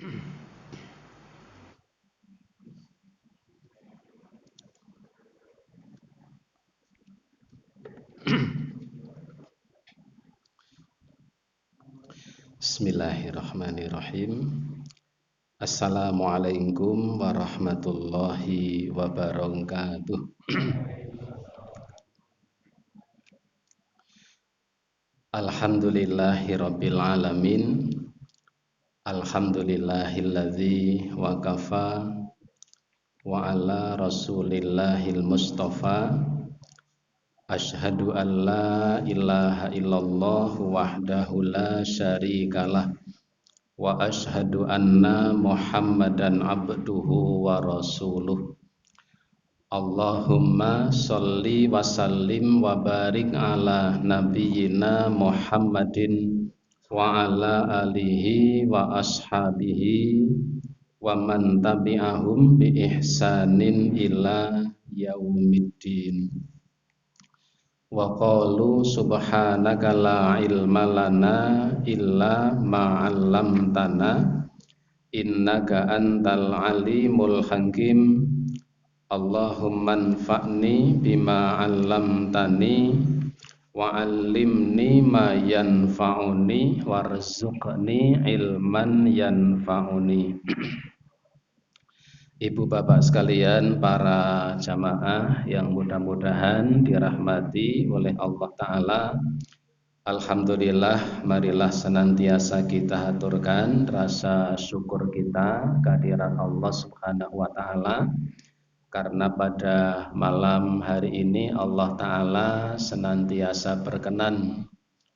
Bismillahirrahmanirrahim. Assalamualaikum warahmatullahi wabarakatuh. Alhamdulillahirabbil alamin. Alhamdulillahilladzi wa kafa wa ala rasulillahil mustafa. Asyhadu an la ilaha illallah wahdahu la syarikalah wa asyhadu anna Muhammadan abduhu wa rasuluh. Allahumma sholli wa sallim wa barik ala nabiyyina Muhammadin wa ala alihi wa ashabihi wa man tabi'ahum bi ihsanin ila yaumiddin. Wa qalu subhanaka la ilma lana illa ma 'allamtana innaka antal alimul hakim. Allahumma anfa'ni bima 'allamtani wa 'allimni ma yanfa'uni warzuqni ilman yanfa'uni. Ibu bapak sekalian, para jamaah yang mudah-mudahan dirahmati oleh Allah Ta'ala, alhamdulillah, marilah senantiasa kita haturkan rasa syukur kita kehadirat Allah Subhanahu wa Ta'ala, karena pada malam hari ini Allah Ta'ala senantiasa berkenan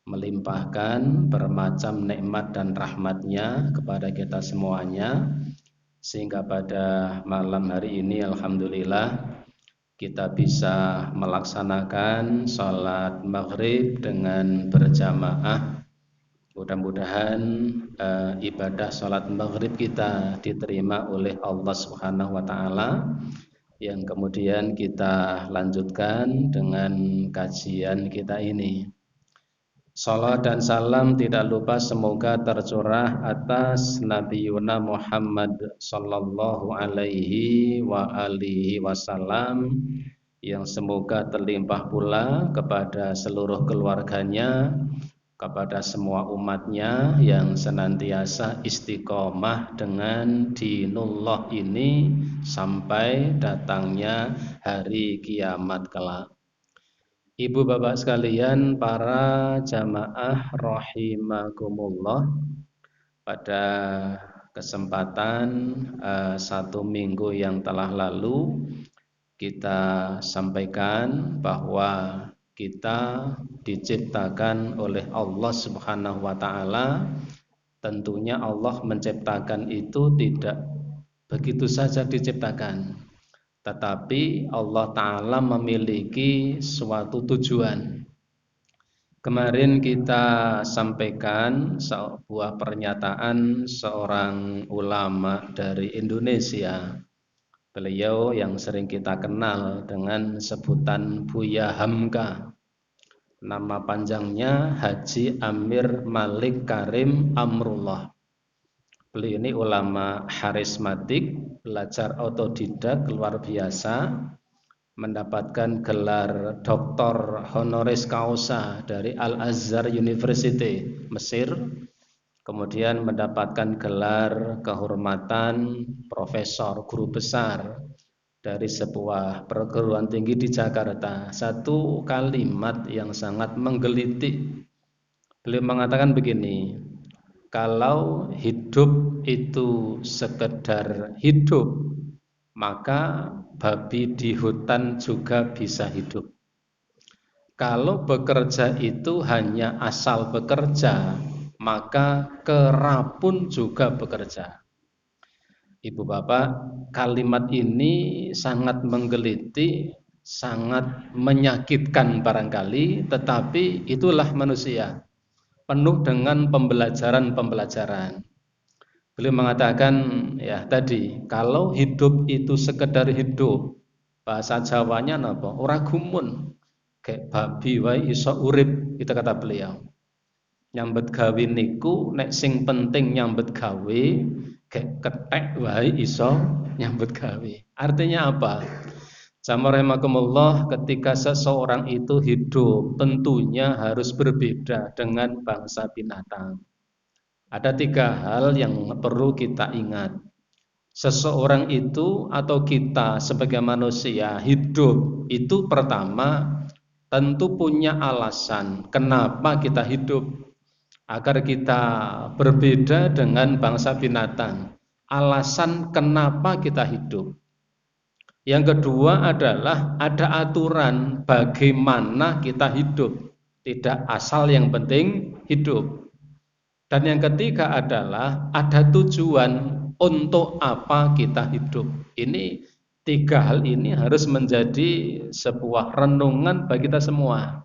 melimpahkan bermacam nikmat dan rahmatnya kepada kita semuanya, sehingga pada malam hari ini alhamdulillah kita bisa melaksanakan sholat maghrib dengan berjamaah. Mudah-mudahan ibadah sholat maghrib kita diterima oleh Allah Subhanahu wa Ta'ala, yang kemudian kita lanjutkan dengan kajian kita ini. Salat dan salam tidak lupa semoga tercurah atas Nabi Yuna Muhammad sallallahu alaihi wa alihi wasallam, yang semoga terlimpah pula kepada seluruh keluarganya, kepada semua umatnya yang senantiasa istiqomah dengan dinullah ini sampai datangnya hari kiamat kelak. Ibu bapak sekalian, para jamaah rahimakumullah, pada kesempatan satu minggu yang telah lalu kita sampaikan bahwa kita diciptakan oleh Allah Subhanahu wa Ta'ala. Tentunya Allah menciptakan itu tidak begitu saja diciptakan, tetapi Allah Ta'ala memiliki suatu tujuan. Kemarin kita sampaikan sebuah pernyataan seorang ulama dari Indonesia. Beliau yang sering kita kenal dengan sebutan Buya Hamka. Nama panjangnya Haji Amir Malik Karim Amrullah. Beliau ini ulama harismatik, belajar otodidak luar biasa, mendapatkan gelar Doktor Honoris Causa dari Al-Azhar University Mesir, kemudian mendapatkan gelar kehormatan Profesor Guru Besar dari sebuah perguruan tinggi di Jakarta. Satu kalimat yang sangat menggelitik. Beliau mengatakan begini: kalau hidup itu sekedar hidup, maka babi di hutan juga bisa hidup. Kalau bekerja itu hanya asal bekerja, maka kera pun juga bekerja. Ibu bapak, kalimat ini sangat menggelitik, sangat menyakitkan barangkali, tetapi itulah manusia, penuh dengan pembelajaran-pembelajaran. Beliau mengatakan ya tadi, kalau hidup itu sekedar hidup, bahasa Jawanya napa? Ora gumun. Kayak babi wae iso urip, itu kata beliau. Nyambet gawe niku nek sing penting nyambet gawe, ketek wae iso nyambut gawe. Artinya apa? Jamaah rahimakumullah, ketika seseorang itu hidup tentunya harus berbeda dengan bangsa binatang. Ada 3 hal yang perlu kita ingat. Seseorang itu atau kita sebagai manusia hidup itu pertama tentu punya alasan kenapa kita hidup, agar kita berbeda dengan bangsa binatang. Alasan kenapa kita hidup. Yang kedua adalah ada aturan bagaimana kita hidup, tidak asal yang penting hidup. Dan yang ketiga adalah ada tujuan untuk apa kita hidup. Ini 3 hal ini harus menjadi sebuah renungan bagi kita semua.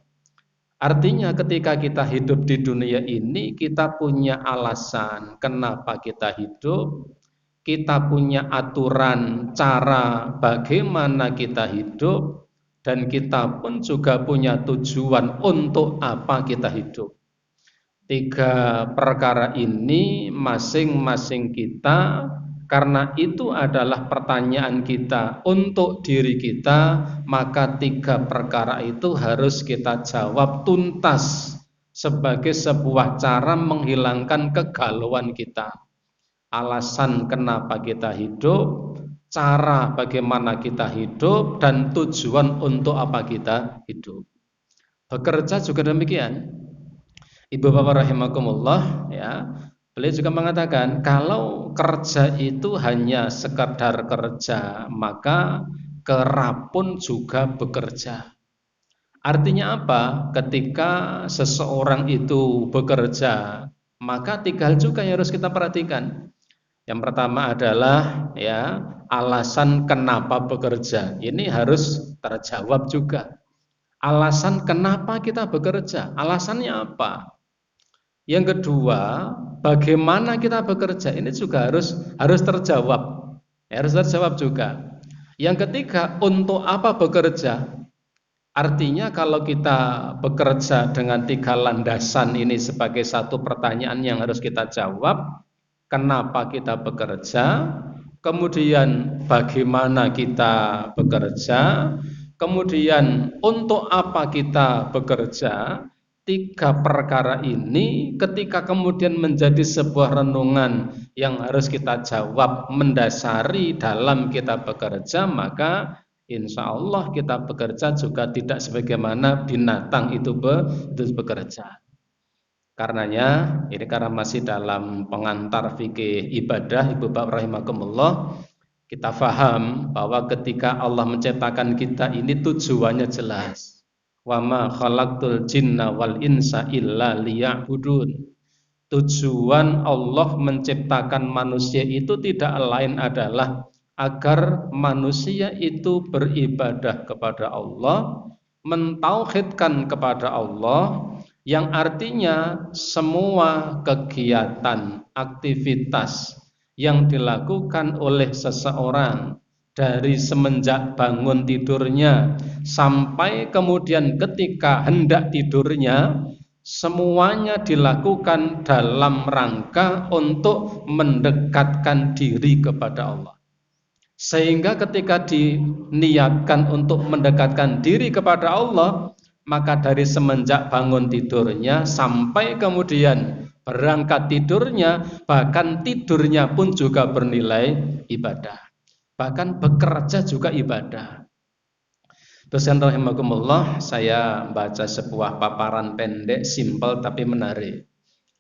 Artinya ketika kita hidup di dunia ini, kita punya alasan kenapa kita hidup, kita punya aturan cara bagaimana kita hidup, dan kita pun juga punya tujuan untuk apa kita hidup. 3 perkara ini masing-masing kita, karena itu adalah pertanyaan kita untuk diri kita, maka 3 perkara itu harus kita jawab tuntas sebagai sebuah cara menghilangkan kegalauan kita. Alasan kenapa kita hidup, cara bagaimana kita hidup, dan tujuan untuk apa kita hidup. Bekerja juga demikian. Ibu bapak rahimakumullah, ya, beliau juga mengatakan kalau kerja itu hanya sekedar kerja, maka kera pun juga bekerja. Artinya apa? Ketika seseorang itu bekerja, maka 3 hal juga yang harus kita perhatikan. Yang pertama adalah ya, alasan kenapa bekerja. Ini harus terjawab juga. Alasan kenapa kita bekerja? Alasannya apa? Yang kedua, bagaimana kita bekerja? Ini juga harus terjawab. Ya, harus terjawab juga. Yang ketiga, untuk apa bekerja? Artinya kalau kita bekerja dengan 3 landasan ini sebagai satu pertanyaan yang harus kita jawab, kenapa kita bekerja, kemudian bagaimana kita bekerja, kemudian untuk apa kita bekerja. 3 perkara ini ketika kemudian menjadi sebuah renungan yang harus kita jawab mendasari dalam kita bekerja, maka insya Allah kita bekerja juga tidak sebagaimana binatang itu bekerja. Karenanya ini karena masih dalam pengantar fikih ibadah, ibu bapak rahimakumullah, kita faham bahwa ketika Allah menciptakan kita ini tujuannya jelas. Wa ma khalaqtul jinna wal insa illa liya'budun. Tujuan Allah menciptakan manusia itu tidak lain adalah agar manusia itu beribadah kepada Allah, mentauhidkan kepada Allah, yang artinya semua kegiatan, aktivitas yang dilakukan oleh seseorang dari semenjak bangun tidurnya sampai kemudian ketika hendak tidurnya, semuanya dilakukan dalam rangka untuk mendekatkan diri kepada Allah. Sehingga ketika diniatkan untuk mendekatkan diri kepada Allah, maka dari semenjak bangun tidurnya sampai kemudian berangkat tidurnya, bahkan tidurnya pun juga bernilai ibadah. Bahkan bekerja juga ibadah. Dosen rahimakumullah, saya baca sebuah paparan pendek, simpel tapi menarik.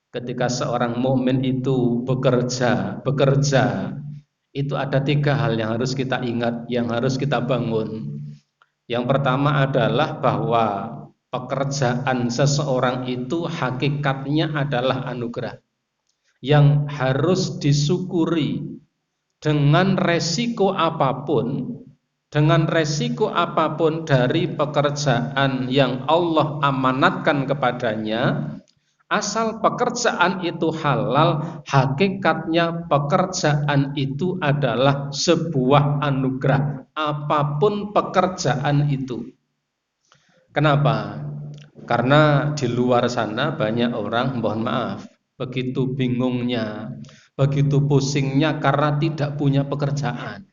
Ketika seorang mukmin itu bekerja, itu ada 3 hal yang harus kita ingat, yang harus kita bangun. Yang pertama adalah bahwa pekerjaan seseorang itu hakikatnya adalah anugerah yang harus disyukuri. Dengan resiko apapun dari pekerjaan yang Allah amanatkan kepadanya, asal pekerjaan itu halal, hakikatnya pekerjaan itu adalah sebuah anugerah, apapun pekerjaan itu. Kenapa? Karena di luar sana banyak orang, mohon maaf, begitu bingungnya, begitu pusingnya karena tidak punya pekerjaan.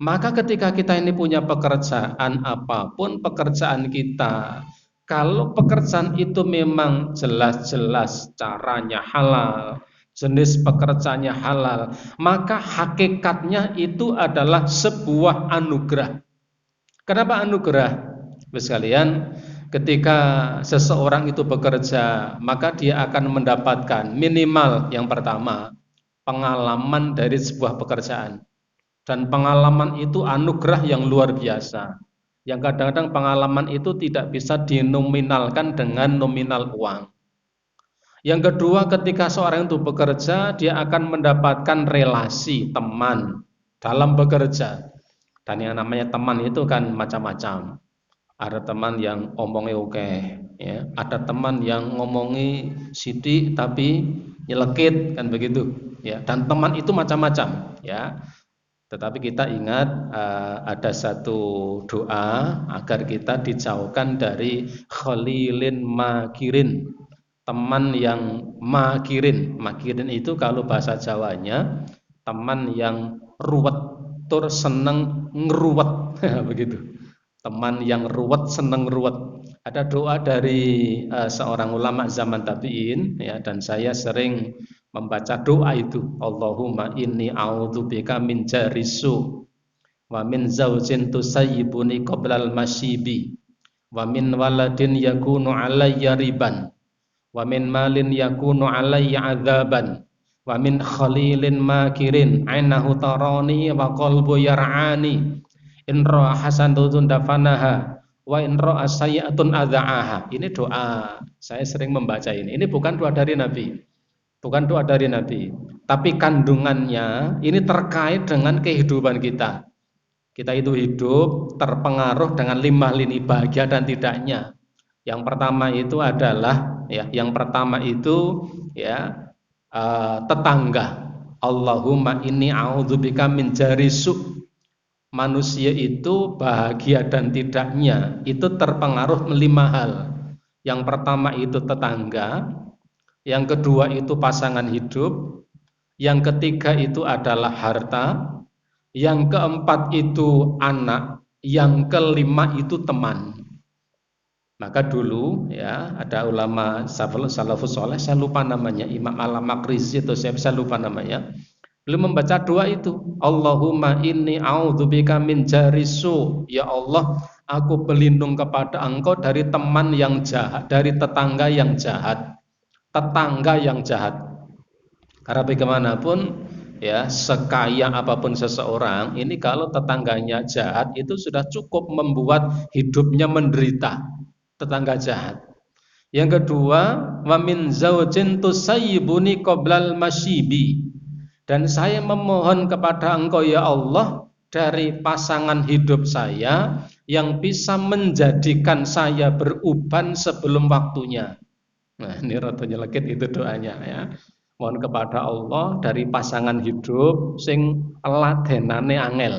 Maka ketika kita ini punya pekerjaan, apapun pekerjaan kita, kalau pekerjaan itu memang jelas-jelas caranya halal, jenis pekerjaannya halal, maka hakikatnya itu adalah sebuah anugerah. Kenapa anugerah? Bapak sekalian, ketika seseorang itu bekerja, maka dia akan mendapatkan minimal yang pertama, pengalaman dari sebuah pekerjaan. Dan pengalaman itu anugerah yang luar biasa. Yang kadang-kadang pengalaman itu tidak bisa dinominalkan dengan nominal uang. Yang kedua, ketika seorang itu bekerja, dia akan mendapatkan relasi teman dalam bekerja. Dan yang namanya teman itu kan macam-macam. Ada teman yang ngomongnya oke, ya. Ada teman yang ngomongi sidik tapi nyelekit, kan begitu, ya. Dan teman itu macam-macam, ya. Tetapi kita ingat ada satu doa agar kita dijauhkan dari khalilin makirin, teman yang makirin. Makirin itu kalau bahasa Jawanya teman yang ruwet, tur seneng ngeruwet, begitu. Teman yang ruwet seneng ruwet. Ada doa dari seorang ulama zaman tabi'in, ya, dan saya sering membaca doa itu. Allahumma inni a'udzubika min jarisu wa min zaujin tusayyibuni qoblal masyibi wa min waladin yakunu alayya riban wa min malin yakunu alayya adzaban wa min khalilin makirin ainahu tarani wa qalbu yar'ani in ra'a hasanatun dafanaha wa in ra'a sayyatun adza'aha. Ini doa, saya sering membaca ini. Ini bukan doa dari Nabi. Bukan doa dari Nabi, tapi kandungannya ini terkait dengan kehidupan kita. Kita itu hidup terpengaruh dengan 5 lini bahagia dan tidaknya. Yang pertama itu adalah, ya, yang pertama itu, ya, tetangga. Allahumma inni a'udzubika min jarisu. Manusia itu bahagia dan tidaknya itu terpengaruh 5 hal. Yang pertama itu tetangga. Yang kedua itu pasangan hidup, yang ketiga itu adalah harta, yang keempat itu anak, yang kelima itu teman. Maka dulu, ya, ada ulama salafus saleh, saya lupa namanya, Imam Al-Maqrizi atau saya lupa namanya. Beliau membaca doa itu, Allahumma inni a'udzubika min jarisu. Ya Allah, aku berlindung kepada Engkau dari teman yang jahat, dari tetangga yang jahat. Tetangga yang jahat. Karena bagaimanapun, ya, sekaya apapun seseorang, ini kalau tetangganya jahat itu sudah cukup membuat hidupnya menderita. Tetangga jahat. Yang kedua, wa min zaujin tusayyibuni qoblal masyibi. Dan saya memohon kepada Engkau ya Allah dari pasangan hidup saya yang bisa menjadikan saya beruban sebelum waktunya. Nah, ini rada nyelekit itu doanya, ya. Mohon kepada Allah dari pasangan hidup sing ladenane angel.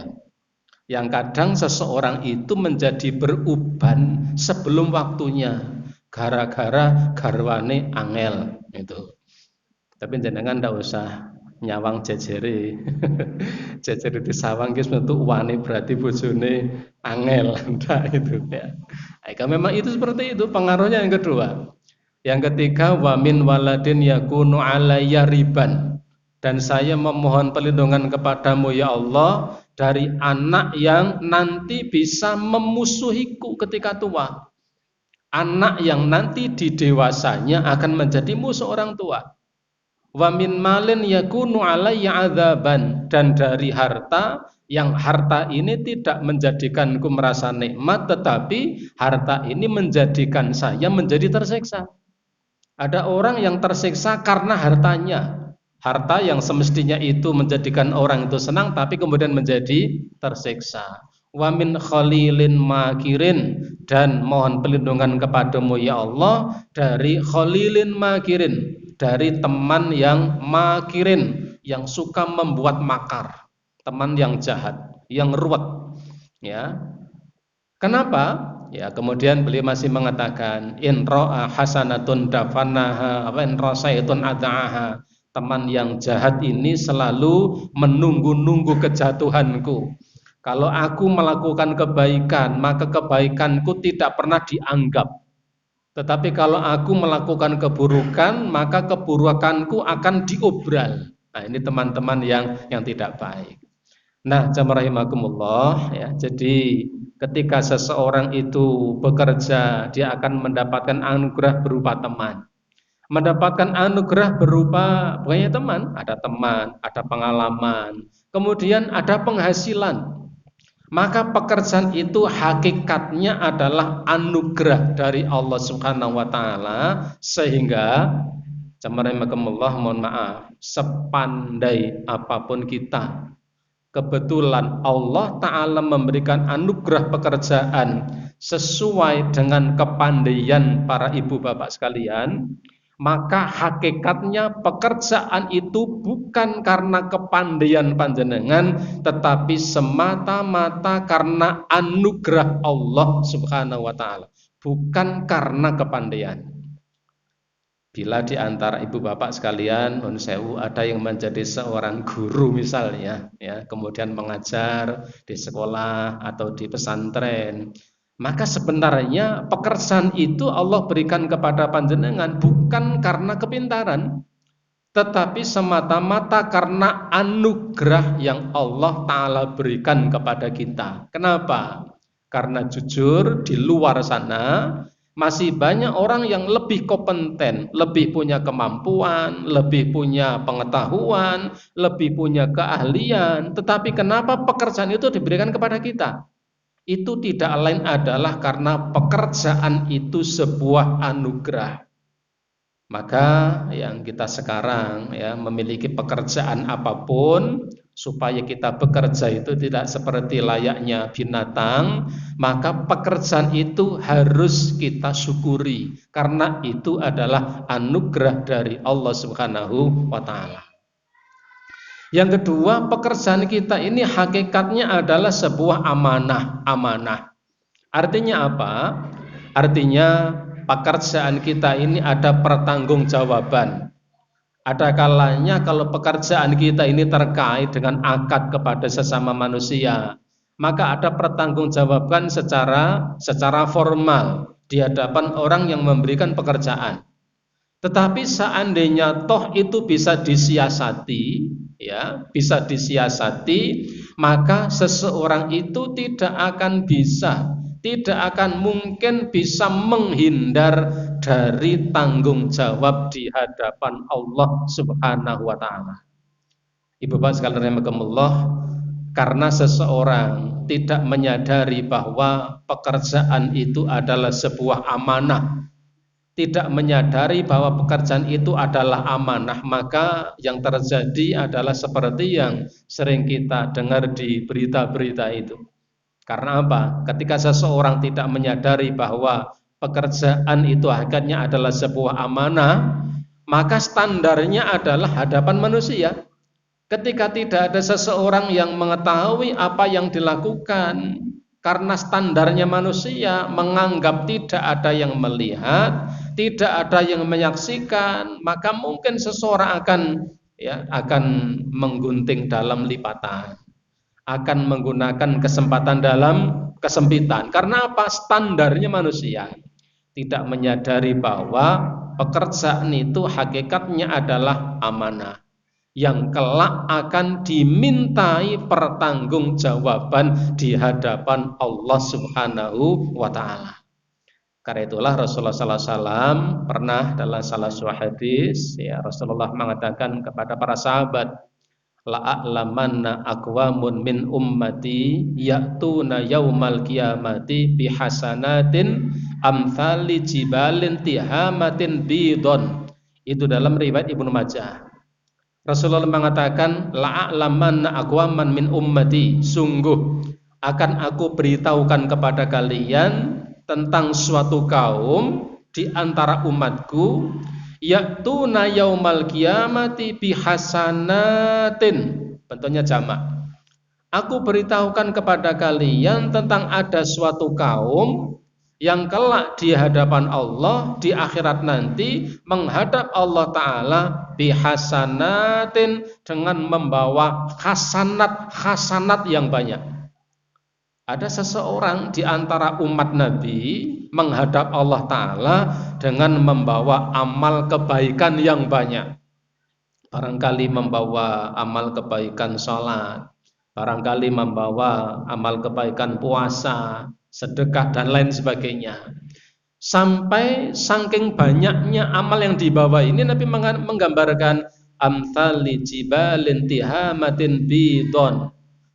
Yang kadang seseorang itu menjadi beruban sebelum waktunya gara-gara garwane angel itu. Tapi jenengan ndak usah nyawang jejere. Jejere disawang ki metu uwane berarti bojone angel, ndak itu, ya. Memang itu seperti itu pengaruhnya. Yang kedua, yang ketiga, wa min waladin yakunu alayya riban. Dan saya memohon perlindungan kepadamu ya Allah dari anak yang nanti bisa memusuhiku ketika tua. Anak yang nanti di dewasanya akan menjadi musuh orang tua. Wa min malin yakunu alayya adzaban. Dan dari harta, yang harta ini tidak menjadikanku merasa nikmat, tetapi harta ini menjadikan saya menjadi tersiksa. Ada orang yang tersiksa karena hartanya. Harta yang semestinya itu menjadikan orang itu senang, tapi kemudian menjadi tersiksa. Wa min khalilin makirin. Dan mohon perlindungan kepadamu ya Allah dari khalilin makirin, dari teman yang makirin, yang suka membuat makar, teman yang jahat, yang ruwet, ya. Kenapa? Ya, kemudian beliau masih mengatakan in ra'a hasanatun dafanaha wa in rasaitun adaaha. Teman yang jahat ini selalu menunggu-nunggu kejatuhanku. Kalau aku melakukan kebaikan, maka kebaikanku tidak pernah dianggap. Tetapi kalau aku melakukan keburukan, maka keburukanku akan diobral. Nah, ini teman-teman yang tidak baik. Nah, jamaah rahimakumullah ya. Jadi ketika seseorang itu bekerja, dia akan mendapatkan anugerah berupa teman. Mendapatkan anugerah berupa banyak teman, ada pengalaman, kemudian ada penghasilan. Maka pekerjaan itu hakikatnya adalah anugerah dari Allah Subhanahu wa taala, sehingga jamaah mohon maaf, sepandai apapun kita, kebetulan Allah taala memberikan anugerah pekerjaan sesuai dengan kepandaian para ibu bapak sekalian, maka hakikatnya pekerjaan itu bukan karena kepandaian panjenengan, tetapi semata-mata karena anugerah Allah Subhanahu wa taala, bukan karena kepandaian. Bila di antara ibu bapak sekalian, nun sewu, ada yang menjadi seorang guru misalnya, ya, kemudian mengajar di sekolah atau di pesantren, maka sebenarnya pekerjaan itu Allah berikan kepada panjenengan bukan karena kepintaran, tetapi semata-mata karena anugerah yang Allah Ta'ala berikan kepada kita. Kenapa? Karena jujur di luar sana masih banyak orang yang lebih kompeten, lebih punya kemampuan, lebih punya pengetahuan, lebih punya keahlian. Tetapi kenapa pekerjaan itu diberikan kepada kita? Itu tidak lain adalah karena pekerjaan itu sebuah anugerah. Maka yang kita sekarang ya memiliki pekerjaan apapun, supaya kita bekerja itu tidak seperti layaknya binatang, maka pekerjaan itu harus kita syukuri karena itu adalah anugerah dari Allah Subhanahu wa taala. Yang kedua, pekerjaan kita ini hakikatnya adalah sebuah amanah. Artinya apa? Artinya pekerjaan kita ini ada pertanggungjawaban. Ada kalanya kalau pekerjaan kita ini terkait dengan akad kepada sesama manusia, maka ada pertanggungjawaban secara formal di hadapan orang yang memberikan pekerjaan. Tetapi seandainya toh itu bisa disiasati, ya, maka seseorang itu tidak akan mungkin bisa menghindar dari tanggung jawab di hadapan Allah Subhanahu wa taala. Ibu bapak sekalian rahimakumullah, karena seseorang tidak menyadari bahwa pekerjaan itu adalah sebuah amanah, tidak menyadari bahwa pekerjaan itu adalah amanah, maka yang terjadi adalah seperti yang sering kita dengar di berita-berita itu. Karena apa? Ketika seseorang tidak menyadari bahwa pekerjaan itu hakikatnya adalah sebuah amanah, maka standarnya adalah hadapan manusia. Ketika tidak ada seseorang yang mengetahui apa yang dilakukan, karena standarnya manusia menganggap tidak ada yang melihat, tidak ada yang menyaksikan, maka mungkin seseorang akan menggunting dalam lipatan, akan menggunakan kesempatan dalam kesempitan. Karena apa? Standarnya manusia tidak menyadari bahwa pekerjaan itu hakikatnya adalah amanah yang kelak akan dimintai pertanggungjawaban di hadapan Allah Subhanahu wa taala. Karena itulah Rasulullah sallallahu alaihi wasallam pernah dalam salah sebuah hadis, ya, Rasulullah mengatakan kepada para sahabat, la'alamanna aqwamun min ummati ya'tuna yaumal qiyamati bihasanatin amthali jibalin tihamatin bidon. Itu dalam riwayat Ibnu Majah. Rasulullah mengatakan, la'alamanna aqwaman min ummati, sungguh akan aku beritahukan kepada kalian tentang suatu kaum di antara umatku, ya'tuna yaumal qiyamati bihasanatin, bentuknya jamak. Aku beritahukan kepada kalian tentang ada suatu kaum yang kelak di hadapan Allah di akhirat nanti menghadap Allah Ta'ala bihasanatin, dengan membawa hasanat yang banyak. Ada seseorang di antara umat Nabi menghadap Allah Ta'ala dengan membawa amal kebaikan yang banyak. Barangkali membawa amal kebaikan sholat, barangkali membawa amal kebaikan puasa, sedekah dan lain sebagainya. Sampai saking banyaknya amal yang dibawa ini, Nabi menggambarkan amthali jibalin tihamatin bidon.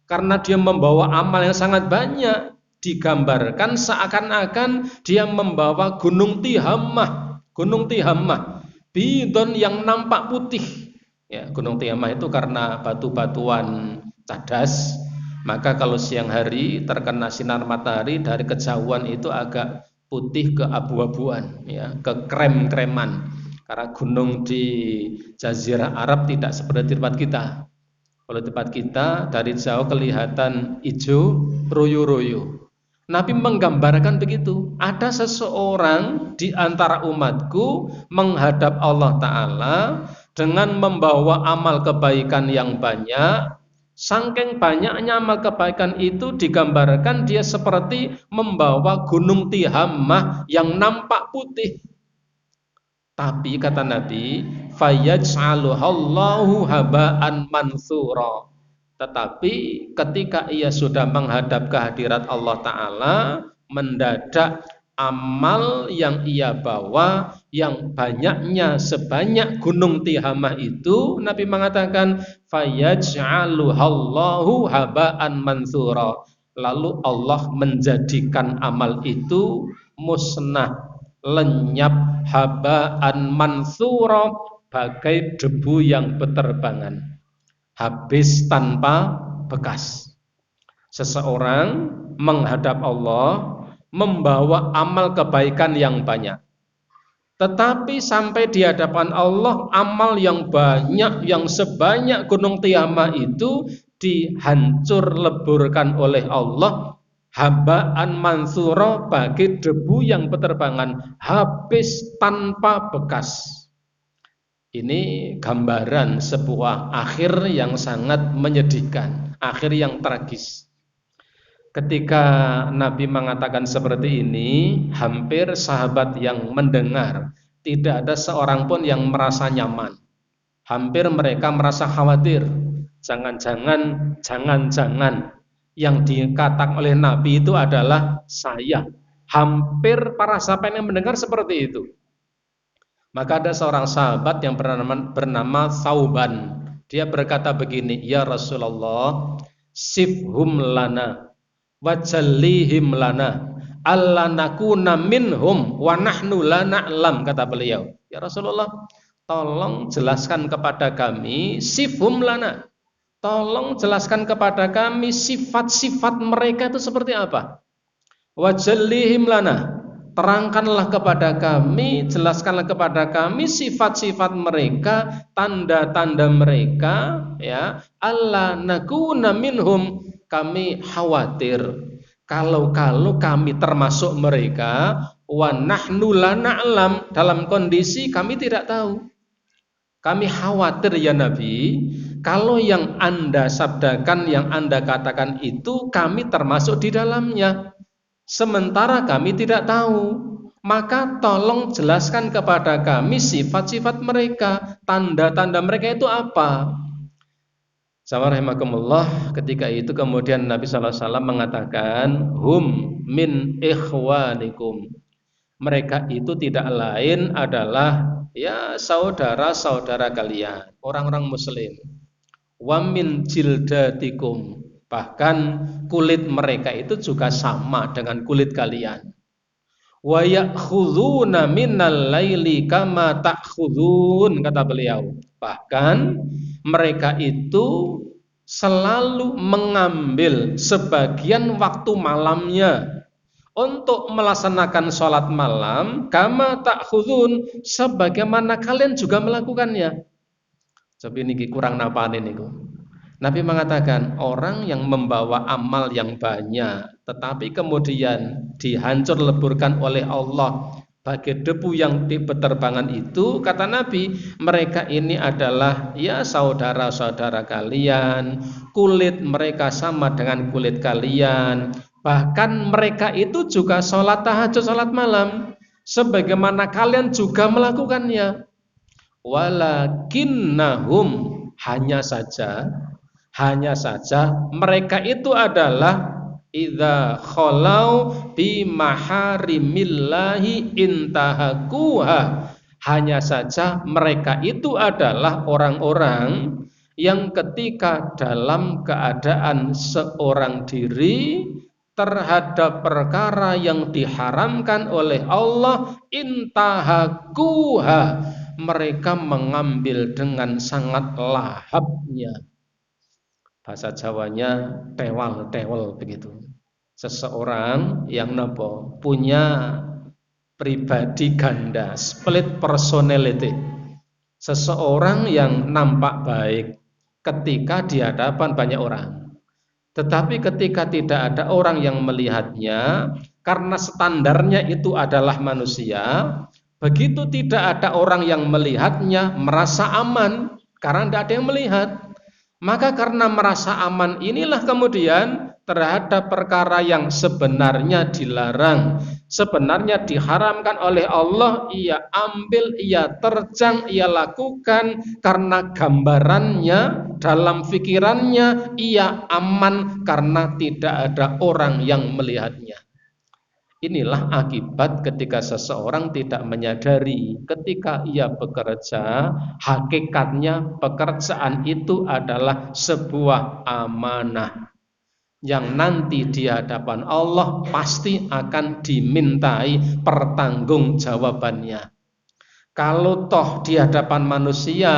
Karena dia membawa amal yang sangat banyak, digambarkan seakan-akan dia membawa gunung Tihamah bidon yang nampak putih. Ya, gunung Tihamah itu karena batu-batuan cadas, maka kalau siang hari terkena sinar matahari dari kejauhan itu agak putih ke abu-abuan, ya, ke krem-kreman. Karena gunung di Jazirah Arab tidak seperti di tempat kita. Kalau tempat kita dari jauh kelihatan hijau royo-royo. Nabi menggambarkan begitu. Ada seseorang di antara umatku menghadap Allah Ta'ala dengan membawa amal kebaikan yang banyak. Saking banyaknya amal kebaikan itu digambarkan dia seperti membawa gunung Tihamah yang nampak putih. Tapi kata Nabi, fayaj'aluhallahu haba'an mansura. Tetapi ketika ia sudah menghadap kehadirat Allah Ta'ala, mendadak amal yang ia bawa yang banyaknya sebanyak gunung Tihamah itu, Nabi mengatakan fayaj'aluhallahu haba'an mansura. Lalu Allah menjadikan amal itu musnah, lenyap, haba'an mansura, bagai debu yang beterbangan, habis tanpa bekas. Seseorang menghadap Allah membawa amal kebaikan yang banyak, tetapi sampai di hadapan Allah amal yang banyak, yang sebanyak gunung Tihamah itu dihancur leburkan oleh Allah, haba'an mansura, bagi debu yang beterbangan, habis tanpa bekas. Ini gambaran sebuah akhir yang sangat menyedihkan, akhir yang tragis. Ketika Nabi mengatakan seperti ini, hampir sahabat yang mendengar tidak ada seorang pun yang merasa nyaman. Hampir mereka merasa khawatir. Jangan-jangan yang dikatakan oleh Nabi itu adalah saya. Hampir para sahabat yang mendengar seperti itu. Maka ada seorang sahabat yang bernama Thauban. Dia berkata begini, ya Rasulullah, sifhum lana wajallihim lana alla nakuna minhum wa nahnu la na'lam, kata beliau. Ya Rasulullah, tolong jelaskan kepada kami, sifhum lana, tolong jelaskan kepada kami sifat-sifat mereka itu seperti apa. Wajallihim lana, terangkanlah kepada kami, jelaskanlah kepada kami sifat-sifat mereka, tanda-tanda mereka, ya. Alla nakuna minhum, kami khawatir kalau kami termasuk mereka, wa nahnu la na'lam, dalam kondisi kami tidak tahu. Kami khawatir ya Nabi, kalau yang Anda sabdakan, yang Anda katakan itu kami termasuk di dalamnya, sementara kami tidak tahu. Maka tolong jelaskan kepada kami sifat-sifat mereka, tanda-tanda mereka itu apa. Bismillahirrahmanirrahim. Ketika itu kemudian Nabi SAW mengatakan, hum min ikhwanikum. Mereka itu tidak lain adalah ya saudara-saudara kalian, orang-orang muslim. Wa min jildatikum. Bahkan kulit mereka itu juga sama dengan kulit kalian. Wa ya'khudhuna minal laili kama ta'khudhun, kata beliau. Bahkan mereka itu selalu mengambil sebagian waktu malamnya untuk melaksanakan sholat malam, kama ta'khudhun, sebagaimana kalian juga melakukannya. Tapi ini kurang napane niku. Nabi mengatakan orang yang membawa amal yang banyak tetapi kemudian dihancur leburkan oleh Allah bagai debu yang berterbangan itu, kata Nabi, mereka ini adalah ya saudara-saudara kalian, kulit mereka sama dengan kulit kalian, bahkan mereka itu juga sholat tahajud, sholat malam sebagaimana kalian juga melakukannya. Walakinnahum, hanya saja mereka itu adalah idza khalau bi maharimillahi intahakuha. Hanya saja mereka itu adalah orang-orang yang ketika dalam keadaan seorang diri terhadap perkara yang diharamkan oleh Allah, intahakuha, mereka mengambil dengan sangat lahapnya. Bahasa Jawanya tewal-tewel begitu. Seseorang yang punya pribadi ganda, split personality. Seseorang yang nampak baik ketika di hadapan banyak orang, tetapi ketika tidak ada orang yang melihatnya, karena standarnya itu adalah manusia, begitu tidak ada orang yang melihatnya, merasa aman karena tidak ada yang melihat. Maka karena merasa aman inilah kemudian terhadap perkara yang sebenarnya dilarang, sebenarnya diharamkan oleh Allah, ia ambil, ia terjang, ia lakukan karena gambarannya dalam pikirannya ia aman karena tidak ada orang yang melihatnya. Inilah akibat ketika seseorang tidak menyadari ketika ia bekerja, hakikatnya pekerjaan itu adalah sebuah amanah yang nanti di hadapan Allah pasti akan dimintai pertanggungjawabannya. Kalau toh di hadapan manusia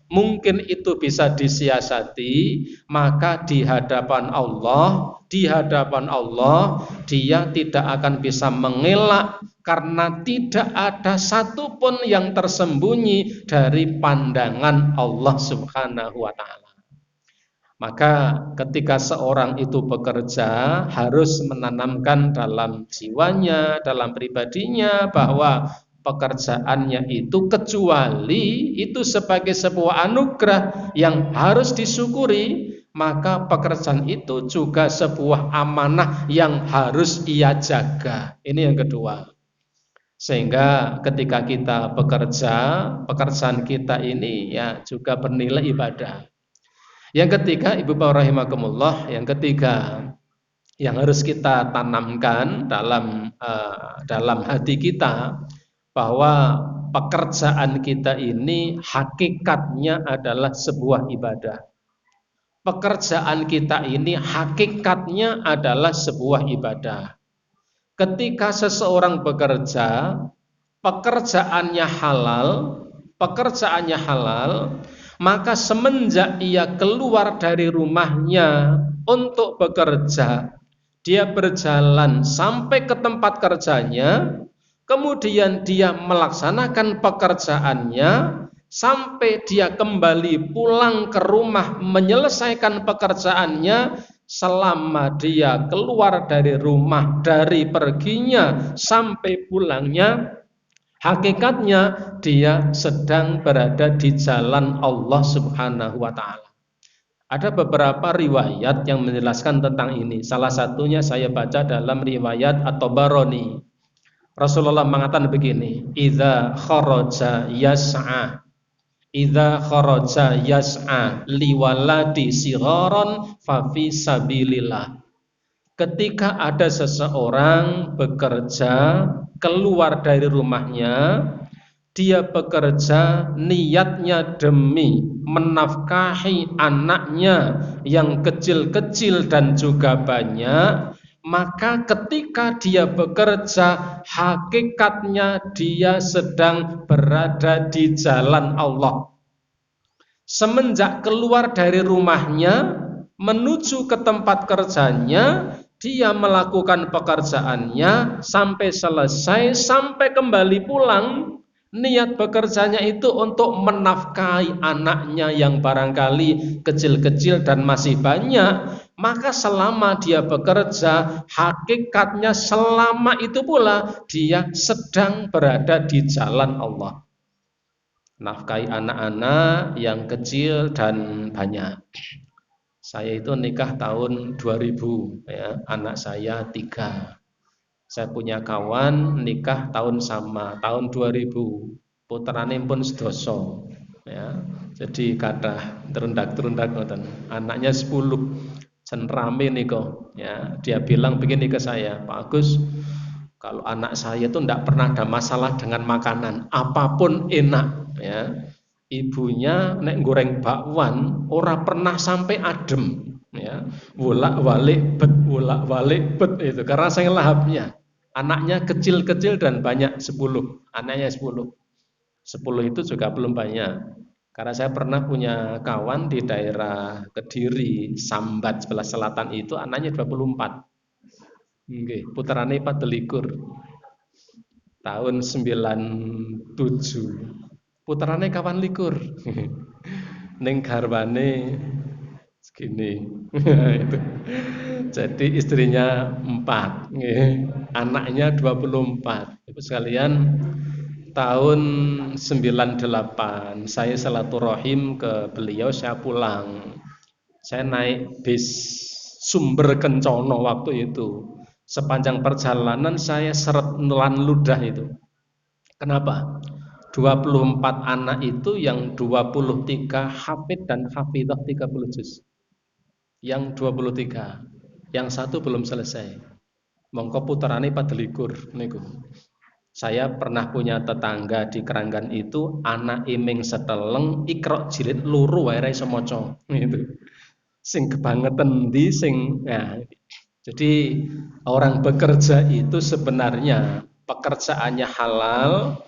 mungkin itu bisa disiasati, maka di hadapan Allah dia tidak akan bisa mengelak karena tidak ada satupun yang tersembunyi dari pandangan Allah Subhanahu wa ta'ala. Maka ketika seorang itu bekerja harus menanamkan dalam jiwanya, dalam pribadinya bahwa pekerjaannya itu kecuali itu sebagai sebuah anugerah yang harus disyukuri, maka pekerjaan itu juga sebuah amanah yang harus ia jaga. Ini yang kedua. Sehingga ketika kita bekerja, pekerjaan kita ini ya juga bernilai ibadah. Yang ketiga, Ibu Bapak rahimakumullah, yang ketiga yang harus kita tanamkan dalam hati kita, bahwa pekerjaan kita ini hakikatnya adalah sebuah ibadah. Pekerjaan kita ini hakikatnya adalah sebuah ibadah. Ketika seseorang bekerja, pekerjaannya halal, maka semenjak ia keluar dari rumahnya untuk bekerja, dia berjalan sampai ke tempat kerjanya, kemudian dia melaksanakan pekerjaannya sampai dia kembali pulang ke rumah menyelesaikan pekerjaannya. Selama dia keluar dari rumah, dari perginya sampai pulangnya, hakikatnya dia sedang berada di jalan Allah Subhanahu wa ta'ala. Ada beberapa riwayat yang menjelaskan tentang ini. Salah satunya saya baca dalam riwayat At-Tabarani. Rasulullah mengatakan begini, idza kharaja yas'a liwaladi sigharan fa fi sabilillah. Ketika ada seseorang bekerja keluar dari rumahnya, dia bekerja niatnya demi menafkahi anaknya yang kecil-kecil dan juga banyak, maka ketika dia bekerja hakikatnya dia sedang berada di jalan Allah. Semenjak keluar dari rumahnya menuju ke tempat kerjanya, dia melakukan pekerjaannya sampai selesai, sampai kembali pulang, Niat bekerjanya itu untuk menafkahi anaknya yang barangkali kecil-kecil dan masih banyak. Maka selama dia bekerja, hakikatnya selama itu pula dia sedang berada di jalan Allah. Nafkahi anak-anak yang kecil dan banyak. Saya itu nikah tahun 2000 ya, anak saya 3. Saya punya kawan nikah tahun sama, tahun 2000. Putrane pun sedoso ya. Jadi kadah terundak-terundak ngoten. Anaknya 10. Jan rame niko ya. Dia bilang begini ke saya, Pak Agus, kalau anak saya itu tidak pernah ada masalah dengan makanan, apapun enak ya. Ibunya nek goreng bakwan ora pernah sampai adem ya. Bolak-balik bet itu karena saya lahapnya. Anaknya kecil-kecil dan banyak 10. Anaknya 10. 10 itu juga belum banyak. Karena saya pernah punya kawan di daerah Kediri, Sambat sebelah selatan itu anaknya 24. Nggih, putrane 24. Tahun 97. Putrane kawan likur. Ning garwane segini. Itu. Jadi istrinya 4, anaknya 24. Ibu sekalian, tahun 98 saya silaturahim ke beliau, saya pulang. Saya naik bis Sumber Kencono waktu itu. Sepanjang perjalanan saya seret nelan ludah itu. Kenapa? 24 anak itu yang 23 hafid dan hafidah 30 juz. Yang 23, yang satu belum selesai. Mongko puterane 24 niku. Saya pernah punya tetangga di Keranggan itu anak iming seteleng Iqra jilid loro wae ra iso maca. Gitu. Sing kebangetan di sing nah, jadi orang bekerja itu sebenarnya pekerjaannya halal,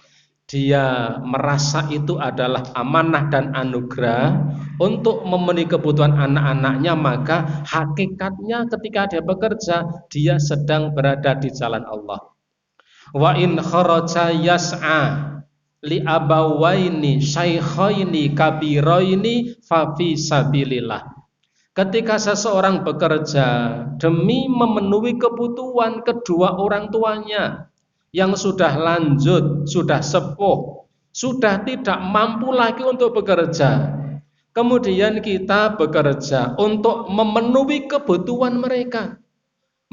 dia merasa itu adalah amanah dan anugerah untuk memenuhi kebutuhan anak-anaknya, maka hakikatnya ketika dia bekerja dia sedang berada di jalan Allah. Wa in kharaja yas'a li abawaini syaikhaini kabiraini fa fi sabilillah. Ketika seseorang bekerja demi memenuhi kebutuhan kedua orang tuanya yang sudah lanjut, sudah sepuh, sudah tidak mampu lagi untuk bekerja, kemudian kita bekerja untuk memenuhi kebutuhan mereka,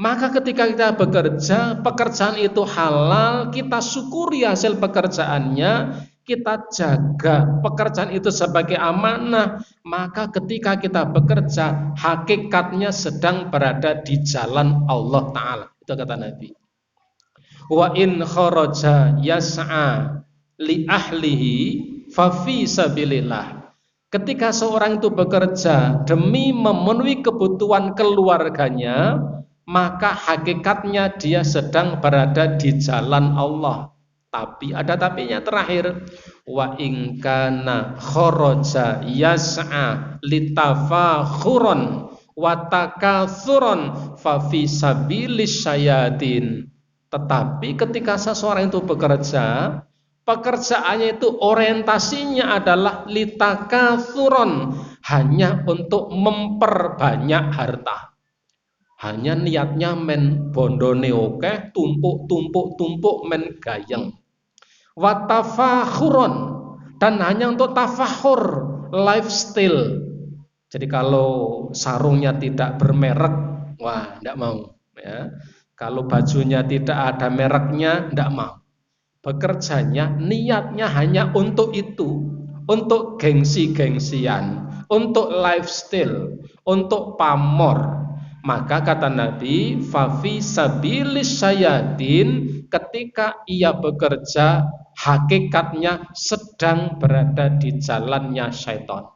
maka ketika kita bekerja, pekerjaan itu halal, kita syukuri hasil pekerjaannya, kita jaga pekerjaan itu sebagai amanah, maka ketika kita bekerja hakikatnya sedang berada di jalan Allah Ta'ala. Itu kata Nabi. Wa in kharaja yas'a li ahlihi fa fi sabilillah. Ketika seorang itu bekerja demi memenuhi kebutuhan keluarganya, maka hakikatnya dia sedang berada di jalan Allah. Tapi ada tapinya terakhir, wa in kana kharaja yas'a litafakhuran wa takatsuran fa fi sabilis syayatin. Tetapi ketika seseorang itu bekerja, pekerjaannya itu orientasinya adalah litakatsuran, hanya untuk memperbanyak harta. Hanya niatnya men bondone akeh, tumpuk men gayeng. Wa tafakhuron, dan hanya untuk tafakhur, lifestyle. Jadi kalau sarungnya tidak bermerek, wah tidak mau ya. Kalau bajunya tidak ada mereknya, tidak mau. Bekerjanya niatnya hanya untuk itu, untuk gengsi-gengsian, untuk lifestyle, untuk pamor. Maka kata Nabi, fafi sabilis syayatin, ketika ia bekerja hakikatnya sedang berada di jalannya syaitan.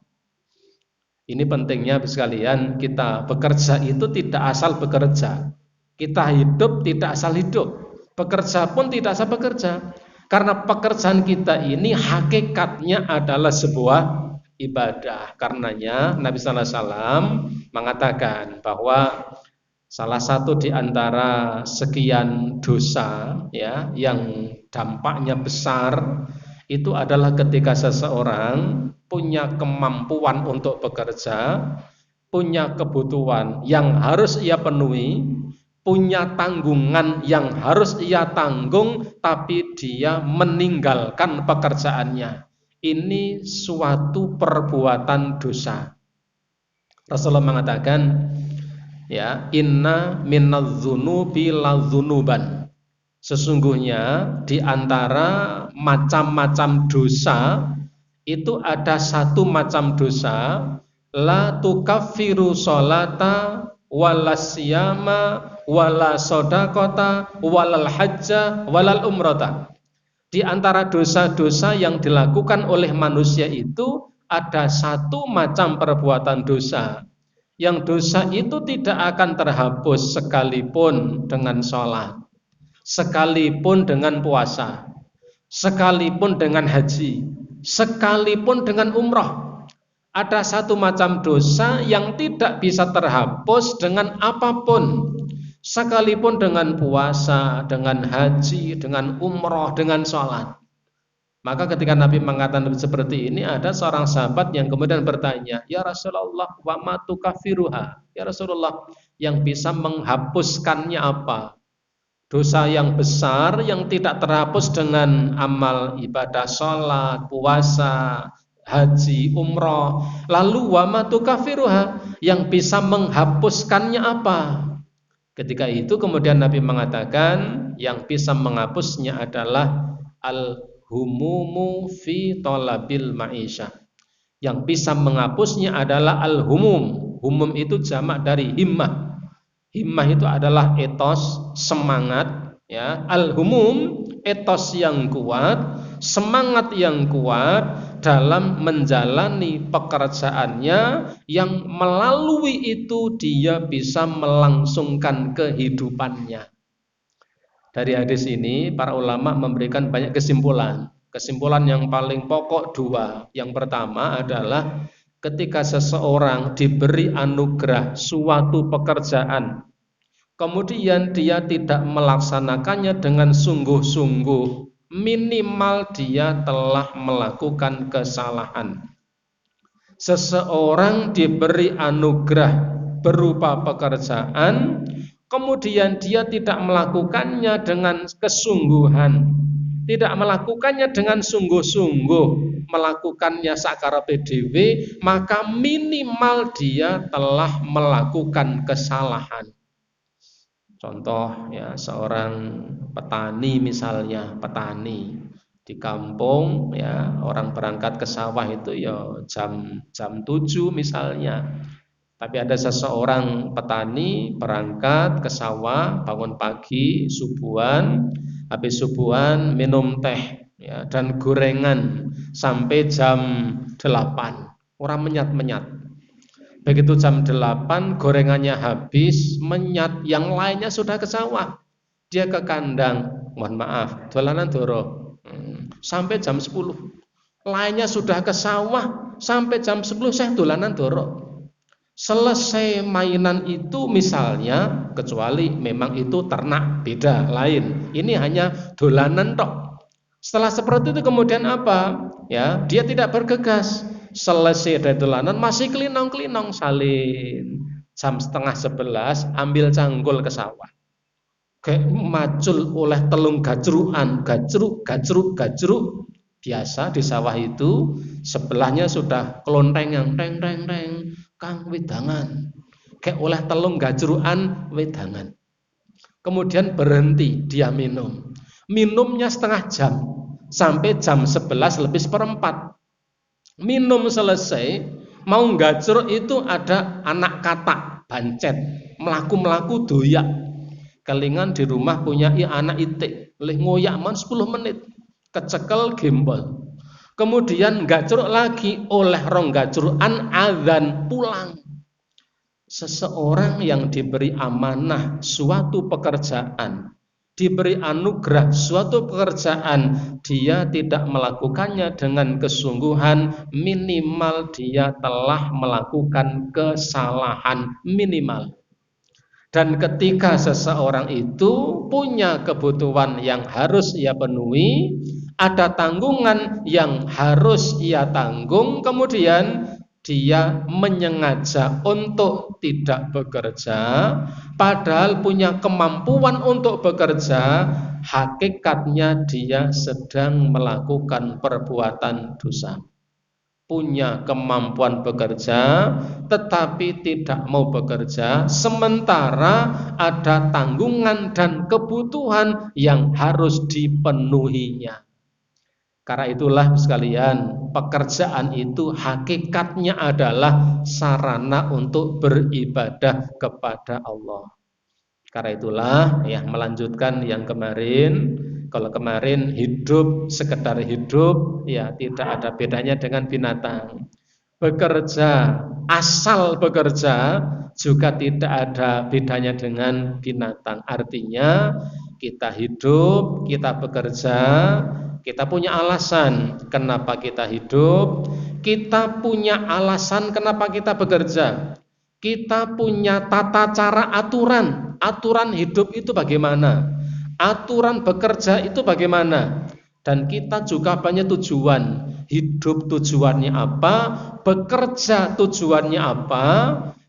Ini pentingnya sekalian, kita bekerja itu tidak asal bekerja. Kita hidup tidak asal hidup. Bekerja pun tidak asal bekerja. Karena pekerjaan kita ini hakikatnya adalah sebuah ibadah. Karenanya Nabi sallallahu alaihi wasallam mengatakan bahwa salah satu di antara sekian dosa ya yang dampaknya besar itu adalah ketika seseorang punya kemampuan untuk bekerja, punya kebutuhan yang harus ia penuhi, punya tanggungan yang harus ia tanggung, tapi dia meninggalkan pekerjaannya. Ini suatu perbuatan dosa. Rasulullah mengatakan, ya, inna minadz-dzunubi ladzunuban. Sesungguhnya di antara macam-macam dosa itu ada satu macam dosa, la tukaffiru sholata wala siyama wala sodakota walal hajja walal umrata. Di antara dosa-dosa yang dilakukan oleh manusia itu ada satu macam perbuatan dosa, yang dosa itu tidak akan terhapus sekalipun dengan sholat, sekalipun dengan puasa, sekalipun dengan haji, sekalipun dengan umrah. Ada satu macam dosa yang tidak bisa terhapus dengan apapun, sekalipun dengan puasa, dengan haji, dengan umrah, dengan sholat. Maka ketika Nabi mengatakan seperti ini, ada seorang sahabat yang kemudian bertanya, ya Rasulullah, wa ma tukaffiruha? Ya Rasulullah, yang bisa menghapuskannya apa? Dosa yang besar yang tidak terhapus dengan amal ibadah sholat, puasa, haji, umrah. Lalu wa ma tukaffiruha? Yang bisa menghapuskannya apa? Ketika itu kemudian Nabi mengatakan, yang bisa menghapusnya adalah al-humumu fi talabil ma'isyah. Yang bisa menghapusnya adalah al-humum. Humum itu jamak dari himmah. Himmah itu adalah etos, semangat, ya. Al-humum, etos yang kuat, semangat yang kuat dalam menjalani pekerjaannya, yang melalui itu dia bisa melangsungkan kehidupannya. Dari hadis ini para ulama memberikan banyak kesimpulan. Kesimpulan yang paling pokok dua. Yang pertama adalah ketika seseorang diberi anugerah suatu pekerjaan, kemudian dia tidak melaksanakannya dengan sungguh-sungguh, minimal dia telah melakukan kesalahan. Seseorang diberi anugerah berupa pekerjaan, kemudian dia tidak melakukannya dengan kesungguhan, tidak melakukannya dengan sungguh-sungguh, melakukannya sakarepe dhewe, maka minimal dia telah melakukan kesalahan. Contoh, ya, seorang petani misalnya, petani di kampung, ya, orang berangkat ke sawah itu ya jam 7 misalnya. Tapi ada seseorang petani berangkat ke sawah, bangun pagi, subuhan, habis subuhan minum teh, ya, dan gorengan sampai jam 8. Orang menyat-menyat. Begitu jam 8 gorengannya habis, menyat, yang lainnya sudah ke sawah. Dia ke kandang, mohon maaf, dolanan doro. Sampai jam 10. Lainnya sudah ke sawah, sampai jam 10 saya dolanan doro. Selesai mainan itu misalnya, kecuali memang itu ternak, beda, lain. Ini hanya dolanan tok. Setelah seperti itu kemudian apa? Ya, dia tidak bergegas. Selesai dari dolanan masih kelinong-kelinong salin. Jam 10:30 ambil canggul ke sawah. Kayak macul oleh telung gajrukan, gajruk. Biasa di sawah itu sebelahnya sudah kelonteng yang teng Kang wedangan, kayak oleh telung gajrukan wedangan. Kemudian berhenti dia minum. Minumnya setengah jam sampai jam 11:04. Minum selesai, mau gajruk itu ada anak katak, bancet, melaku doyak. Kelingan di rumah punya anak itik, oleh ngoyak man 10 menit, kecekel gembol. Kemudian gajruk lagi, oleh rong gajrukan azan pulang. Seseorang yang diberi amanah suatu pekerjaan, diberi anugerah suatu pekerjaan, dia tidak melakukannya dengan kesungguhan, minimal dia telah melakukan kesalahan minimal. Dan ketika seseorang itu punya kebutuhan yang harus ia penuhi, ada tanggungan yang harus ia tanggung, kemudian dia menyengaja untuk tidak bekerja, padahal punya kemampuan untuk bekerja, hakikatnya dia sedang melakukan perbuatan dosa. Punya kemampuan bekerja tetapi tidak mau bekerja, sementara ada tanggungan dan kebutuhan yang harus dipenuhinya. Karena itulah sekalian, pekerjaan itu hakikatnya adalah sarana untuk beribadah kepada Allah. Karena itulah ya, melanjutkan yang kemarin, kalau kemarin hidup sekedar hidup ya tidak ada bedanya dengan binatang. Bekerja, asal bekerja juga tidak ada bedanya dengan binatang. Artinya kita hidup, kita bekerja, kita punya alasan kenapa kita hidup, kita punya alasan kenapa kita bekerja. Kita punya tata cara aturan hidup itu bagaimana, aturan bekerja itu bagaimana, dan kita juga punya tujuan. Hidup tujuannya apa, bekerja tujuannya apa.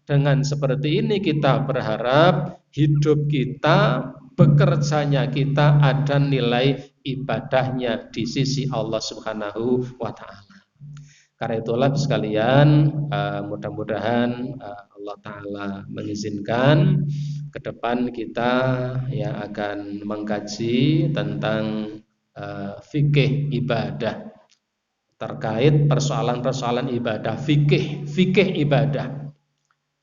Dengan seperti ini kita berharap hidup kita, bekerjanya kita ada nilai ibadahnya di sisi Allah Subhanahu wa ta'ala. Karena itulah sekalian, mudah-mudahan Allah Ta'ala mengizinkan ke depan kita ya akan mengkaji tentang fikih ibadah, terkait persoalan-persoalan ibadah, fikih ibadah.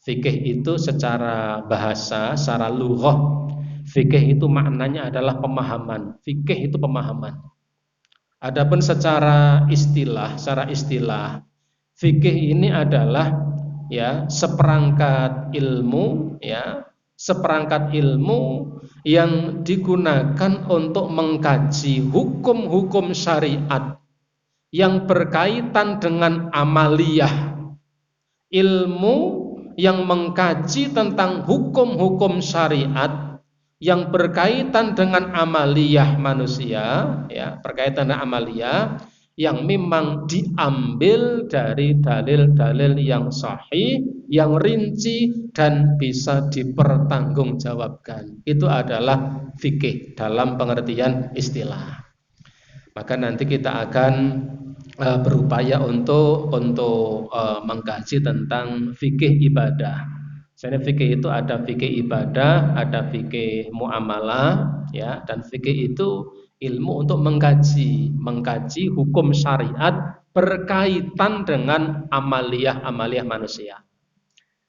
Fikih itu secara bahasa, secara lughah, fikih itu maknanya adalah pemahaman. Fikih itu pemahaman. Adapun secara istilah, fikih ini adalah ya seperangkat ilmu, ya seperangkat ilmu yang digunakan untuk mengkaji hukum-hukum syariat yang berkaitan dengan amaliyah. Ilmu yang mengkaji tentang hukum-hukum syariat yang berkaitan dengan amaliyah manusia, ya, berkaitan dengan amaliyah yang memang diambil dari dalil-dalil yang sahih, yang rinci dan bisa dipertanggungjawabkan. Itu adalah fikih dalam pengertian istilah. Maka nanti kita akan berupaya untuk mengkaji tentang fikih ibadah. Misalnya fikih itu ada fikih ibadah, ada fikih muamalah, ya, dan fikih itu ilmu untuk mengkaji hukum syariat berkaitan dengan amaliyah manusia.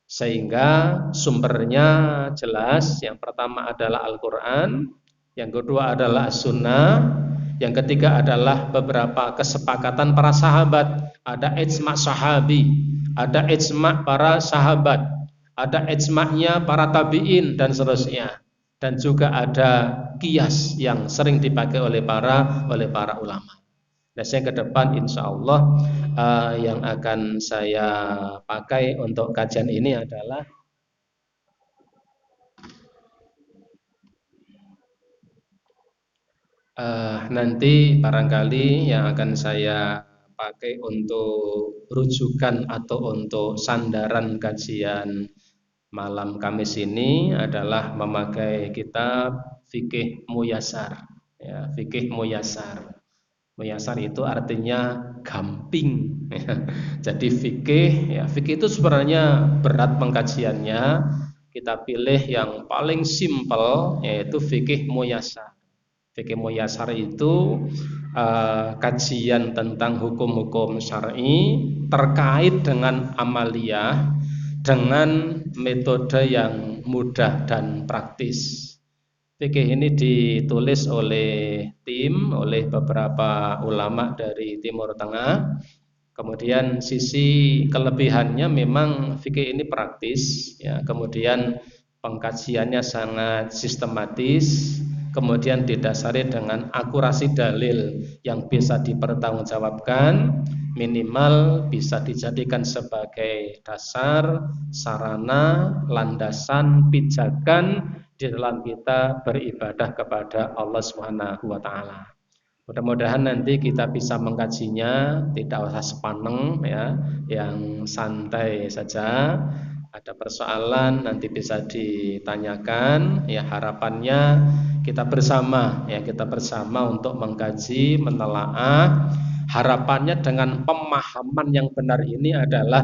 Sehingga sumbernya jelas. Yang pertama adalah Al-Quran, yang kedua adalah As-Sunnah, yang ketiga adalah beberapa kesepakatan para sahabat. Ada ijma' sahabi, ada ijma' para sahabat, ada ijma'nya para tabi'in dan seterusnya, dan juga ada qiyas yang sering dipakai oleh para ulama. Nah, saya ke depan insya Allah yang akan saya pakai untuk kajian ini adalah nanti barangkali yang akan saya pakai untuk rujukan atau untuk sandaran kajian malam Kamis ini adalah memakai kitab Fikih Muyasar, ya, Fikih Muyasar. Muyasar itu artinya gamping. Jadi fikih, ya, fikih itu sebenarnya berat pengkajiannya. Kita pilih yang paling simpel, yaitu Fikih Muyasar. Fikih Muyasar itu kajian tentang hukum-hukum syar'i terkait dengan amaliyah dengan metode yang mudah dan praktis. Fikih ini ditulis oleh beberapa ulama dari Timur Tengah. Kemudian sisi kelebihannya memang fikih ini praktis, ya. Kemudian pengkajiannya sangat sistematis, kemudian didasari dengan akurasi dalil yang bisa dipertanggungjawabkan, minimal bisa dijadikan sebagai dasar, sarana, landasan, pijakan di dalam kita beribadah kepada Allah Subhanahu wa taala. Mudah-mudahan nanti kita bisa mengkajinya tidak usah sepaneng ya, yang santai saja. Ada persoalan nanti bisa ditanyakan ya, harapannya kita bersama untuk mengkaji, menelaah. Harapannya dengan pemahaman yang benar ini adalah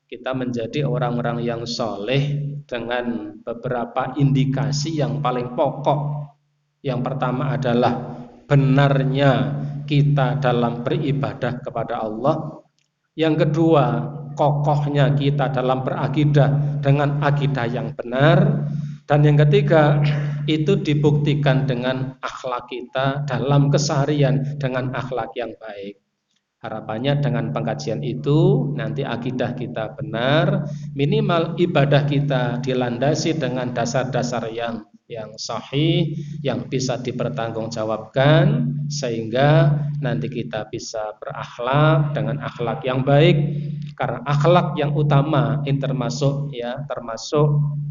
kita menjadi orang-orang yang soleh dengan beberapa indikasi yang paling pokok. Yang pertama adalah benarnya kita dalam beribadah kepada Allah. Yang kedua, kokohnya kita dalam berakidah dengan akidah yang benar. Dan yang ketiga, itu dibuktikan dengan akhlak kita dalam keseharian dengan akhlak yang baik. Harapannya dengan pengkajian itu nanti akidah kita benar, minimal ibadah kita dilandasi dengan dasar-dasar yang sahih, yang bisa dipertanggungjawabkan, sehingga nanti kita bisa berakhlak dengan akhlak yang baik. Karena akhlak yang utama ini termasuk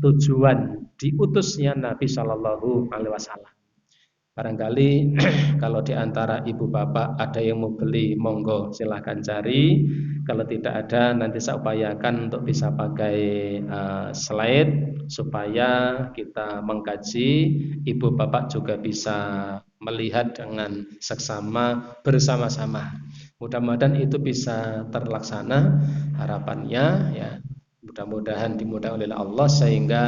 tujuan diutusnya Nabi Shallallahu Alaihi Wasallam. Barangkali kalau di antara ibu bapak ada yang mau beli, monggo silahkan cari. Kalau tidak ada, nanti saya upayakan untuk bisa pakai slide supaya kita mengkaji. Ibu bapak juga bisa melihat dengan seksama bersama-sama. Mudah-mudahan itu bisa terlaksana. Harapannya ya, mudah-mudahan dimudahkan oleh Allah sehingga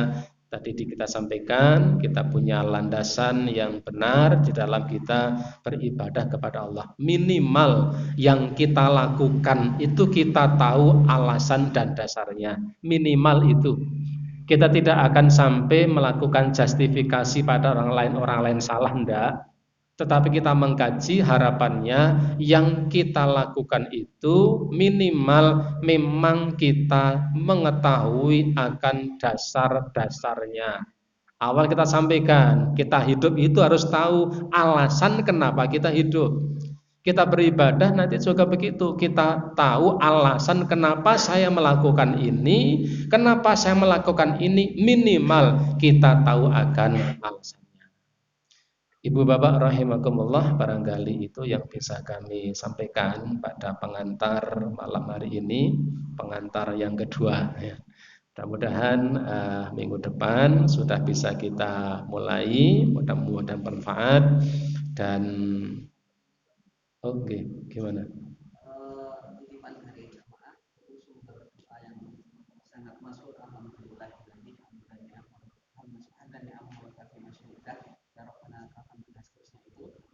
tadi kita sampaikan, kita punya landasan yang benar di dalam kita beribadah kepada Allah. Minimal yang kita lakukan itu kita tahu alasan dan dasarnya. Minimal itu. Kita tidak akan sampai melakukan justifikasi pada orang lain salah, enggak. Tetapi kita mengkaji, harapannya yang kita lakukan itu minimal memang kita mengetahui akan dasar-dasarnya. Awal kita sampaikan, kita hidup itu harus tahu alasan kenapa kita hidup. Kita beribadah nanti juga begitu, kita tahu alasan kenapa saya melakukan ini, kenapa saya melakukan ini, minimal kita tahu akan alasan. Ibu bapak rahimakumullah, barangkali itu yang bisa kami sampaikan pada pengantar malam hari ini, pengantar yang kedua ya. Mudah-mudahan minggu depan sudah bisa kita mulai, mudah-mudahan bermanfaat. Dan oke, gimana? Titipan dari jamaah itu sumber doa yang sangat masuk alhamdulillah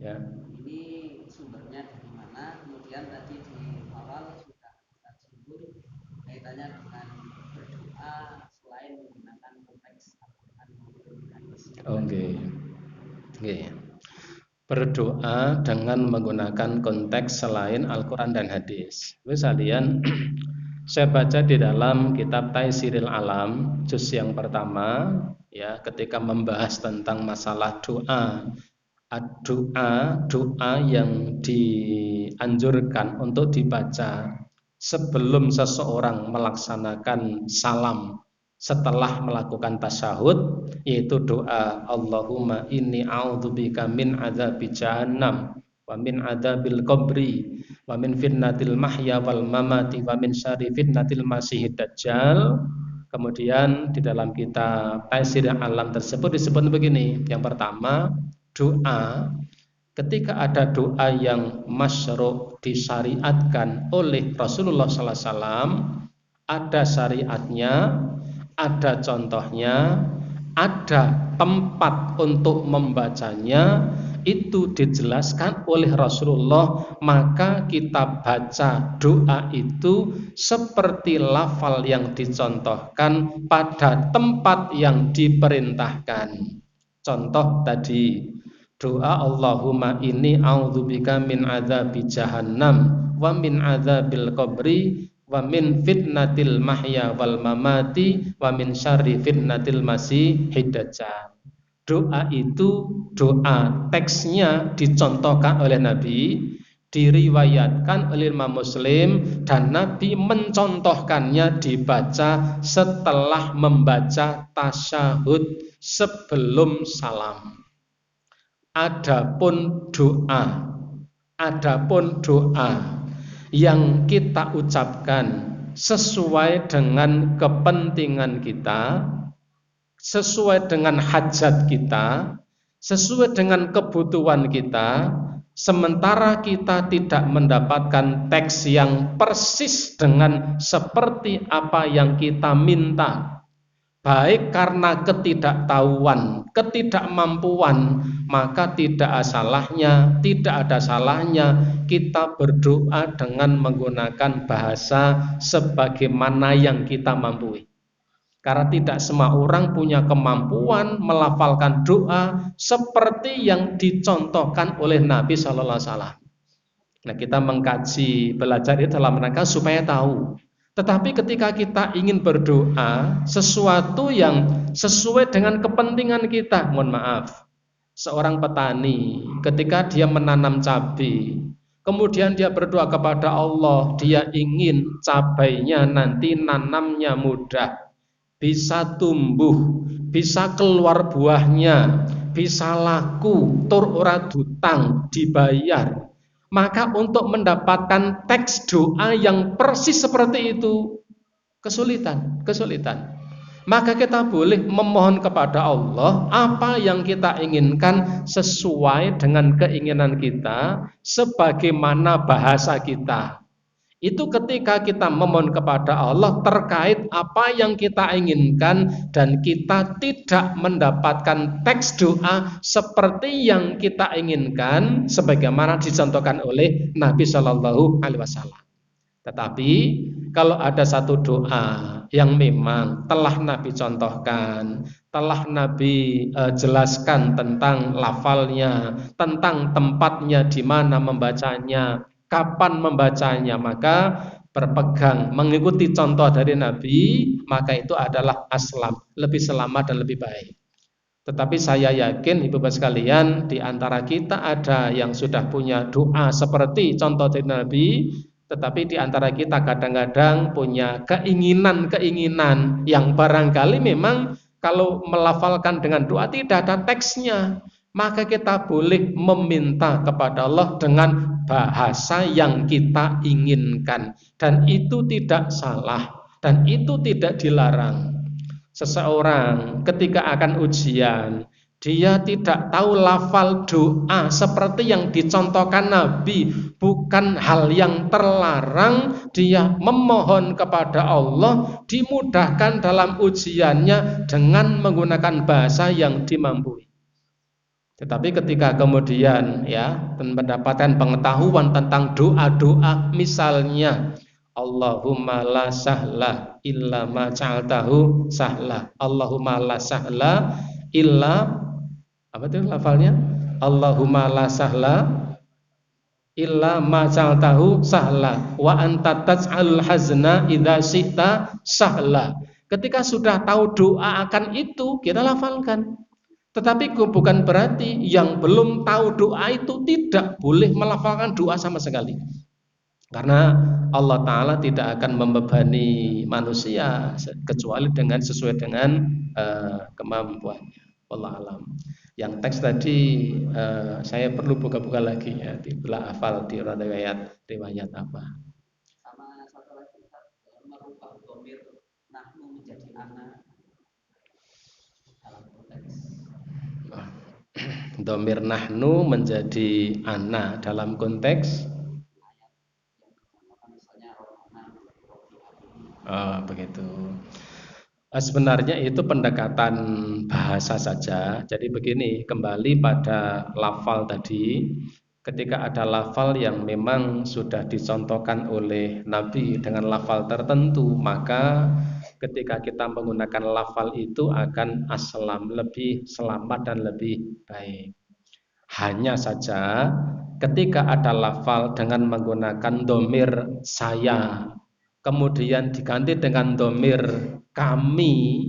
ya. Ini sumbernya dari mana? Kemudian tadi di awal sudah kita singgung kaitannya dengan berdoa selain menggunakan konteks Al-Quran maupun hadis. Oke. Berdoa dengan menggunakan konteks selain Al-Quran dan hadis. Misalnya saya baca di dalam kitab Taisiril Alam juz yang pertama ya, ketika membahas tentang masalah doa yang dianjurkan untuk dibaca sebelum seseorang melaksanakan salam setelah melakukan tasyahud, yaitu doa Allahumma inni a'udzubika min adzabi jahannam wa min adzabil qabri wa min fitnatil mahya wal mamati wa min syarri fitnatil masiihid dajjal. Kemudian di dalam kitab Taisir Alam tersebut disebut begini. Yang pertama, doa ketika ada doa yang masyru' disyariatkan oleh Rasulullah sallallahu alaihi wasallam, ada syariatnya, ada contohnya, ada tempat untuk membacanya, itu dijelaskan oleh Rasulullah, maka kita baca doa itu seperti lafal yang dicontohkan pada tempat yang diperintahkan. Contoh tadi doa Allahumma inni a'udzubika min adzabi jahannam wa min adzabil qabri wa min fitnatil mahya wal mamati wa min syarri fitnatil masiihid dajjal. Doa itu, doa teksnya dicontohkan oleh Nabi, diriwayatkan oleh Imam Muslim dan Nabi mencontohkannya dibaca setelah membaca tasyahud sebelum salam. Adapun doa yang kita ucapkan sesuai dengan kepentingan kita, sesuai dengan hajat kita, sesuai dengan kebutuhan kita, sementara kita tidak mendapatkan teks yang persis dengan seperti apa yang kita minta, baik karena ketidaktahuan, ketidakmampuan, maka tidak ada salahnya kita berdoa dengan menggunakan bahasa sebagaimana yang kita mampu. Karena tidak semua orang punya kemampuan melafalkan doa seperti yang dicontohkan oleh Nabi Sallallahu Alaihi Wasallam. Nah, kita mengkaji, belajar itu dalam rangka supaya tahu. Tetapi ketika kita ingin berdoa sesuatu yang sesuai dengan kepentingan kita, mohon maaf, seorang petani ketika dia menanam cabai, kemudian dia berdoa kepada Allah, dia ingin cabainya nanti nanamnya mudah, bisa tumbuh, bisa keluar buahnya, bisa laku, tur ora dutang, dibayar. Maka untuk mendapatkan teks doa yang persis seperti itu kesulitan. Maka kita boleh memohon kepada Allah apa yang kita inginkan sesuai dengan keinginan kita, sebagaimana bahasa kita. Itu ketika kita memohon kepada Allah terkait apa yang kita inginkan dan kita tidak mendapatkan teks doa seperti yang kita inginkan sebagaimana dicontohkan oleh Nabi Shallallahu Alaihi Wasallam. Tetapi kalau ada satu doa yang memang telah Nabi contohkan, telah Nabi jelaskan tentang lafalnya, tentang tempatnya di mana membacanya, kapan membacanya, maka berpegang mengikuti contoh dari Nabi, maka itu adalah aslam, lebih selamat dan lebih baik. Tetapi saya yakin ibu-ibu sekalian, di antara kita ada yang sudah punya doa seperti contoh dari Nabi, tetapi di antara kita kadang-kadang punya keinginan-keinginan yang barangkali memang kalau melafalkan dengan doa tidak ada teksnya, maka kita boleh meminta kepada Allah dengan bahasa yang kita inginkan, dan itu tidak salah dan itu tidak dilarang. Seseorang ketika akan ujian, dia tidak tahu lafal doa seperti yang dicontohkan Nabi, bukan hal yang terlarang dia memohon kepada Allah dimudahkan dalam ujiannya dengan menggunakan bahasa yang dimampui. Tetapi ketika kemudian mendapatkan pengetahuan tentang doa-doa, misalnya Allahumma la sahla illa ma ja'altahu sahla, Allahumma la sahla illa, apa itu lafalnya? Allahumma la sahla illa ma ja'altahu sahla wa anta taj'alul hazna idza syi'ta sahla. Ketika sudah tahu doa akan itu, kita lafalkan. Tetapi bukan berarti yang belum tahu doa itu tidak boleh melafalkan doa sama sekali. Karena Allah Ta'ala tidak akan membebani manusia kecuali dengan sesuai dengan kemampuannya. Wallahu alam. Yang teks tadi saya perlu buka-buka lagi ya, dibelah hafal di riwayat apa. Sama satu lagi merubah dhamir nahnu menjadi ana dalam konteks dhamir nahnu menjadi ana dalam konteks begitu. Sebenarnya itu pendekatan bahasa saja. Jadi begini, kembali pada lafal tadi. Ketika ada lafal yang memang sudah dicontohkan oleh Nabi dengan lafal tertentu, maka ketika kita menggunakan lafal itu akan aslam, lebih selamat dan lebih baik. Hanya saja ketika ada lafal dengan menggunakan dhamir saya, kemudian diganti dengan dhamir kami,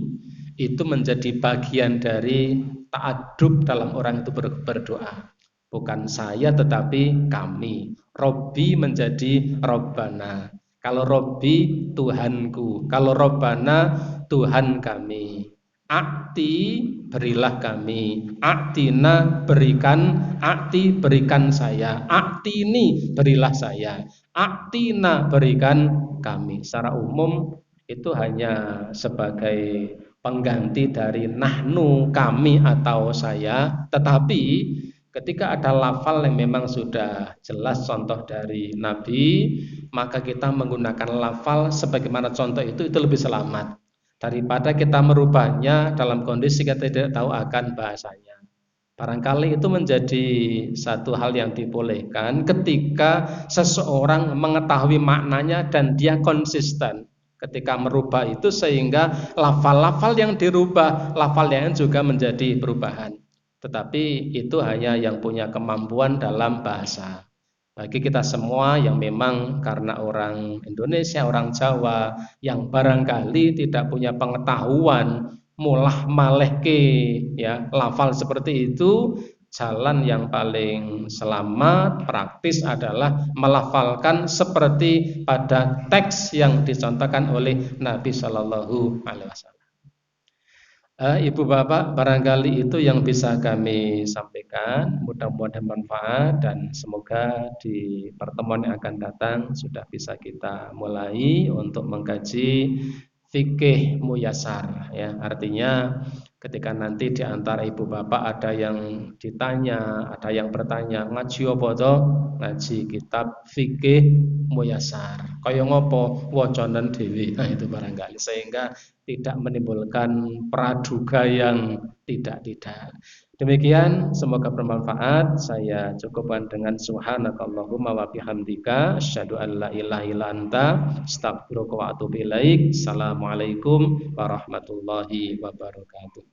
itu menjadi bagian dari ta'adub dalam orang itu berdoa. Bukan saya tetapi kami. Robbi menjadi Robbana. Kalau Robbi Tuhanku, kalau Robbana Tuhan kami. Akti berilah kami, aktina berikan, akti berikan saya, aktini berilah saya, aktina berikan kami. Secara umum itu hanya sebagai pengganti dari nahnu kami atau saya, tetapi ketika ada lafal yang memang sudah jelas contoh dari Nabi, maka kita menggunakan lafal sebagaimana contoh itu lebih selamat daripada kita merubahnya dalam kondisi kita tidak tahu akan bahasanya. Barangkali itu menjadi satu hal yang dibolehkan ketika seseorang mengetahui maknanya dan dia konsisten ketika merubah itu, sehingga lafal-lafal yang dirubah, lafal yang juga menjadi perubahan. Tetapi itu hanya yang punya kemampuan dalam bahasa. Bagi kita semua yang memang karena orang Indonesia, orang Jawa yang barangkali tidak punya pengetahuan mulah malehke ya lafal seperti itu, jalan yang paling selamat praktis adalah melafalkan seperti pada teks yang dicontohkan oleh Nabi Shallallahu Alaihi Wasallam. Ibu bapak, barangkali itu yang bisa kami sampaikan. Mudah-mudahan manfaat dan semoga di pertemuan yang akan datang sudah bisa kita mulai untuk mengkaji fikih muyasar ya. Artinya ketika nanti di antara ibu bapak ada yang ditanya, ada yang bertanya, ngaji apa toh? Ngaji kitab fikih muyasar. Kaya ngopo? Wacanan dhewe. Nah, itu barangkali sehingga tidak menimbulkan praduga yang tidak. Demikian, semoga bermanfaat. Saya cukupkan dengan subhanakallahumma wa bihamdika asyhadu an la ilaha illa anta astaghfiruka wa atubu ilaik. Assalamualaikum warahmatullahi wabarakatuh.